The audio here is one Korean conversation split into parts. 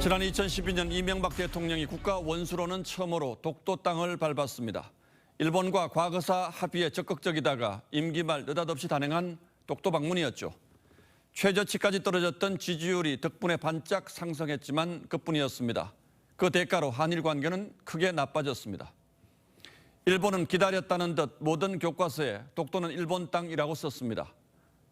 지난 2012년 이명박 대통령이 국가 원수로는 처음으로 독도 땅을 밟았습니다. 일본과 과거사 합의에 적극적이다가 임기 말 느닷없이 단행한 독도 방문이었죠. 최저치까지 떨어졌던 지지율이 덕분에 반짝 상승했지만 그뿐이었습니다. 그 대가로 한일 관계는 크게 나빠졌습니다. 일본은 기다렸다는 듯 모든 교과서에 독도는 일본 땅이라고 썼습니다.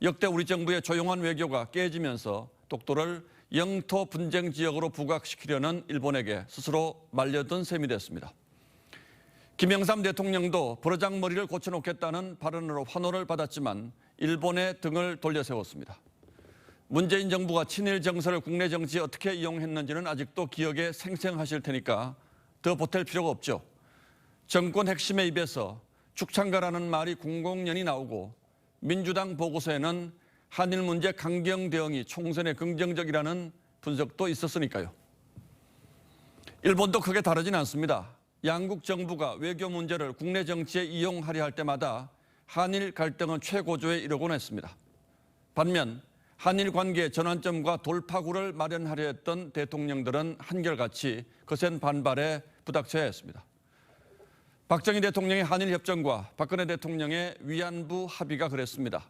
역대 우리 정부의 조용한 외교가 깨지면서 독도를 영토 분쟁 지역으로 부각시키려는 일본에게 스스로 말려든 셈이 됐습니다. 김영삼 대통령도 버르장머리를 고쳐놓겠다는 발언으로 환호를 받았지만 일본의 등을 돌려세웠습니다. 문재인 정부가 친일 정서를 국내 정치에 어떻게 이용했는지는 아직도 기억에 생생하실 테니까 더 보탤 필요가 없죠. 정권 핵심의 입에서 축창가라는 말이 공공연히 나오고 민주당 보고서에는 한일 문제 강경 대응이 총선에 긍정적이라는 분석도 있었으니까요. 일본도 크게 다르진 않습니다. 양국 정부가 외교 문제를 국내 정치에 이용하려 할 때마다 한일 갈등은 최고조에 이르곤 했습니다. 반면 한일 관계의 전환점과 돌파구를 마련하려 했던 대통령들은 한결같이 거센 반발에 부닥쳐야 했습니다. 박정희 대통령의 한일 협정과 박근혜 대통령의 위안부 합의가 그랬습니다.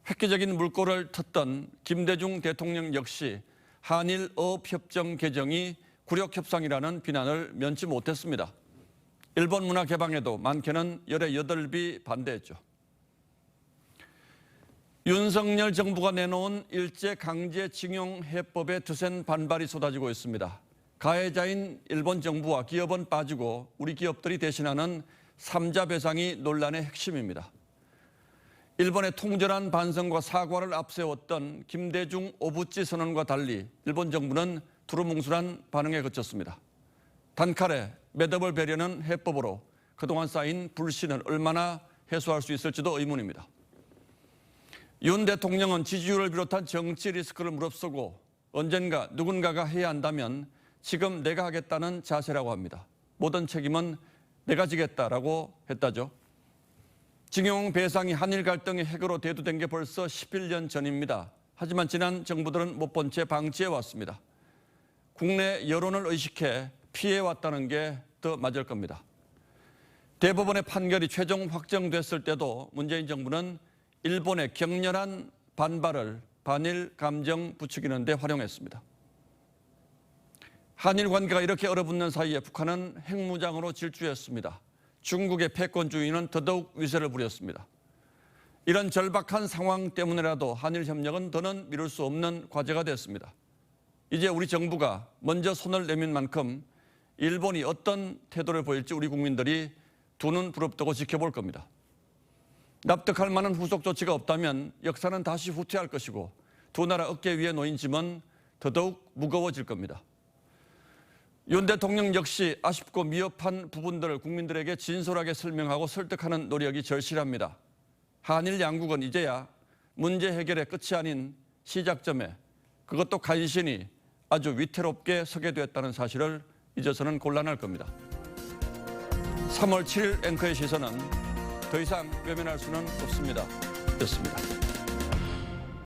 획기적인 물꼬를 텄던 김대중 대통령 역시 한일 어업협정 개정이 굴욕협상이라는 비난을 면치 못했습니다. 일본 문화 개방에도 많게는 열의 8비 반대했죠. 윤석열 정부가 내놓은 일제강제징용 해법에 드센 반발이 쏟아지고 있습니다. 가해자인 일본 정부와 기업은 빠지고 우리 기업들이 대신하는 3자 배상이 논란의 핵심입니다. 일본의 통절한 반성과 사과를 앞세웠던 김대중 오부치 선언과 달리 일본 정부는 두루뭉술한 반응에 그쳤습니다. 단칼에 매듭을 베려는 해법으로 그동안 쌓인 불신을 얼마나 해소할 수 있을지도 의문입니다. 윤 대통령은 지지율을 비롯한 정치 리스크를 무릅쓰고 언젠가 누군가가 해야 한다면 지금 내가 하겠다는 자세라고 합니다. 모든 책임은 내가 지겠다라고 했다죠. 징용 배상이 한일 갈등의 핵으로 대두된 게 벌써 11년 전입니다. 하지만 지난 정부들은 못 본 채 방치해왔습니다. 국내 여론을 의식해 피해왔다는 게 더 맞을 겁니다. 대법원의 판결이 최종 확정됐을 때도 문재인 정부는 일본의 격렬한 반발을 반일 감정 부추기는 데 활용했습니다. 한일 관계가 이렇게 얼어붙는 사이에 북한은 핵무장으로 질주했습니다. 중국의 패권주의는 더더욱 위세를 부렸습니다. 이런 절박한 상황 때문에라도 한일 협력은 더는 미룰 수 없는 과제가 됐습니다. 이제 우리 정부가 먼저 손을 내민 만큼 일본이 어떤 태도를 보일지 우리 국민들이 두 눈 부릅뜨고 지켜볼 겁니다. 납득할 만한 후속 조치가 없다면 역사는 다시 후퇴할 것이고 두 나라 어깨 위에 놓인 짐은 더더욱 무거워질 겁니다. 윤 대통령 역시 아쉽고 미흡한 부분들을 국민들에게 진솔하게 설명하고 설득하는 노력이 절실합니다. 한일 양국은 이제야 문제 해결의 끝이 아닌 시작점에 그것도 간신히 아주 위태롭게 서게 됐다는 사실을 잊어서는 곤란할 겁니다. 3월 7일 앵커의 시선은 더 이상 외면할 수는 없습니다. 였습니다.